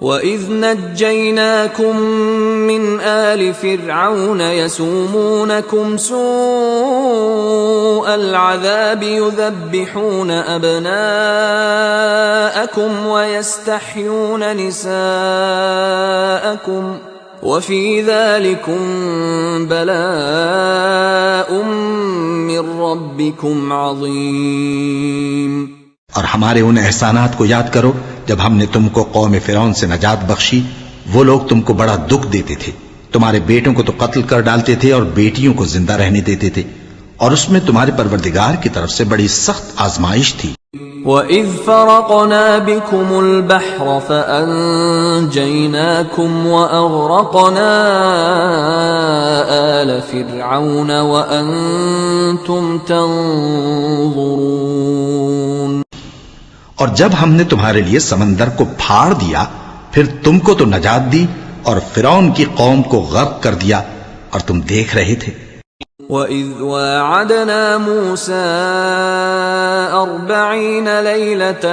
وَإِذْ نَجَّيْنَاكُمْ مِنْ آلِ فِرْعَوْنَ يَسُومُونَكُمْ سُوءَ الْعَذَابِ يُذَبِّحُونَ أَبْنَاءَكُمْ وَيَسْتَحْيُونَ نِسَاءَكُمْ وَفِي ذَلِكُمْ بَلَاءٌ مِّن رَّبِّكُمْ عَظِيمٌ۔ اور ہمارے ان احسانات کو یاد کرو جب ہم نے تم کو قوم فرعون سے نجات بخشی۔ وہ لوگ تم کو بڑا دکھ دیتے تھے، تمہارے بیٹوں کو تو قتل کر ڈالتے تھے اور بیٹیوں کو زندہ رہنے دیتے تھے، اور اس میں تمہارے پروردگار کی طرف سے بڑی سخت آزمائش تھی۔ وَإِذْ فَرَقْنَا بِكُمُ الْبَحْرَ فَأَنْجَيْنَاكُمْ وَأَغْرَقْنَا آلَ فِرْعَوْنَ وَأَنْتُمْ تَنْظُرُونَ۔ اور جب ہم نے تمہارے لیے سمندر کو پھاڑ دیا، پھر تم کو تو نجات دی اور فرعون کی قوم کو غرق کر دیا اور تم دیکھ رہے تھے۔ وَإِذْ وَاعَدْنَا مُوسَىٰ 40 لَيْلَةً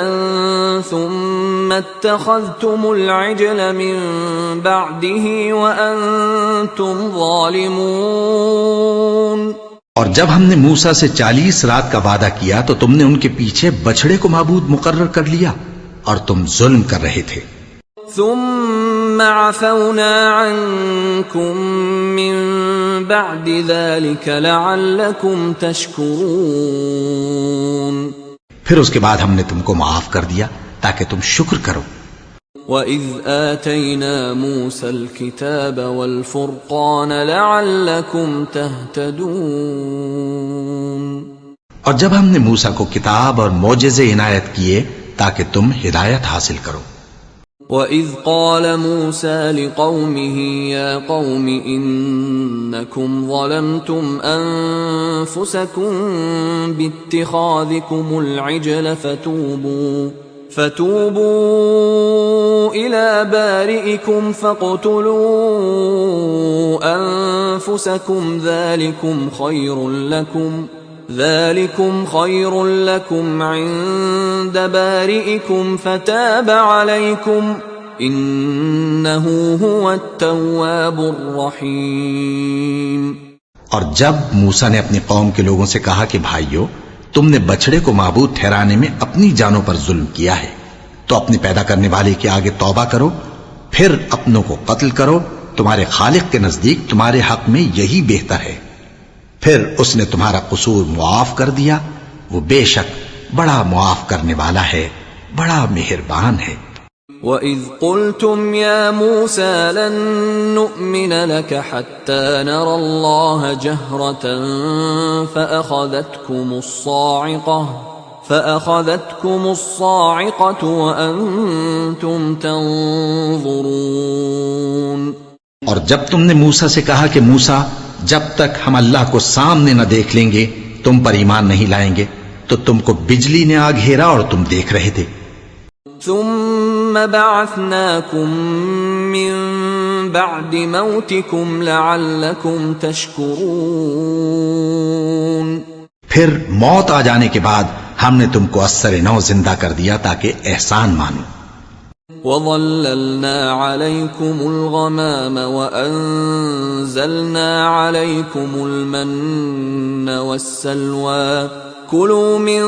ثُمَّ اتَّخَذْتُمُ الْعِجْلَ مِن بَعْدِهِ وَأَنْتُمْ ظَالِمُونَ۔ اور جب ہم نے موسیٰ سے 40 رات کا وعدہ کیا تو تم نے ان کے پیچھے بچڑے کو معبود مقرر کر لیا اور تم ظلم کر رہے تھے۔ ثم عفونا عنكم من بعد ذلك لعلكم تشكرون۔ پھر اس کے بعد ہم نے تم کو معاف کر دیا تاکہ تم شکر کرو۔ وَإِذْ آتَيْنَا مُوسَى الْكِتَابَ وَالْفُرْقَانَ لَعَلَّكُمْ تَهْتَدُونَ۔ اور جب ہم نے موسیٰ کو کتاب اور معجزے عنایت کیے تاکہ تم ہدایت حاصل کرو۔ وَإِذْ قَالَ مُوسَى لِقَوْمِهِ يَا قَوْمِ إِنَّكُمْ ظَلَمْتُمْ أَنفُسَكُمْ بِاتِّخَاذِكُمُ الْعِجْلَ فتوبوا إلى بارئكم فاقتلوا أنفسكم ذلكم خير لكم عند بارئكم فتاب عليكم إنه هو التواب الرحيم۔ اور جب موسیٰ نے اپنی قوم کے لوگوں سے کہا کہ بھائیو، تم نے بچڑے کو معبود ٹھہرانے میں اپنی جانوں پر ظلم کیا ہے، تو اپنے پیدا کرنے والے کے آگے توبہ کرو، پھر اپنوں کو قتل کرو، تمہارے خالق کے نزدیک تمہارے حق میں یہی بہتر ہے۔ پھر اس نے تمہارا قصور معاف کر دیا، وہ بے شک بڑا معاف کرنے والا ہے، بڑا مہربان ہے۔ وَإِذْ قُلْتُمْ يَا مُوسَىٰ لَن نُّؤْمِنَ لَكَ حَتَّىٰ نَرَى اللَّهَ جَهْرَةً فَأَخَذَتْكُمُ الصَّاعِقَةُ وَأَنْتُمْ تَنْظُرُونَ۔ اور جب تم نے موسیٰ سے کہا کہ موسیٰ، جب تک ہم اللہ کو سامنے نہ دیکھ لیں گے تم پر ایمان نہیں لائیں گے، تو تم کو بجلی نے آ گھیرا اور تم دیکھ رہے تھے۔ ثم بعثناكم من بعد موتكم لعلكم تشكرون۔ پھر موت آ جانے کے بعد ہم نے تم کو اثر نو زندہ کر دیا تاکہ احسان مانو۔ وَظَلَّلْنَا عَلَيْكُمُ الْغَمَامَ وَأَنزَلْنَا عَلَيْكُمُ الْمَنَّ وَالسَّلْوَىٰ كُلُوا مِن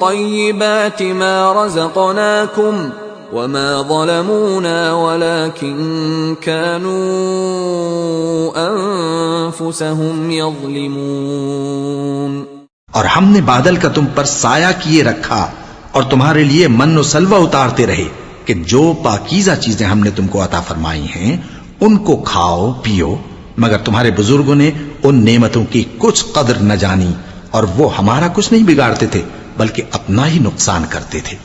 طَيِّبَاتِ مَا رَزَقْنَاكُمْ وَمَا ظَلَمُونَا وَلَٰكِن كَانُوا أَنفُسَهُمْ يَظْلِمُونَ۔ اور ہم نے بادل کا تم پر سایہ کیے رکھا اور تمہارے لیے من و سلوہ اتارتے رہے کہ جو پاکیزہ چیزیں ہم نے تم کو عطا فرمائی ہیں ان کو کھاؤ پیو، مگر تمہارے بزرگوں نے ان نعمتوں کی کچھ قدر نہ جانی اور وہ ہمارا کچھ نہیں بگاڑتے تھے بلکہ اپنا ہی نقصان کرتے تھے۔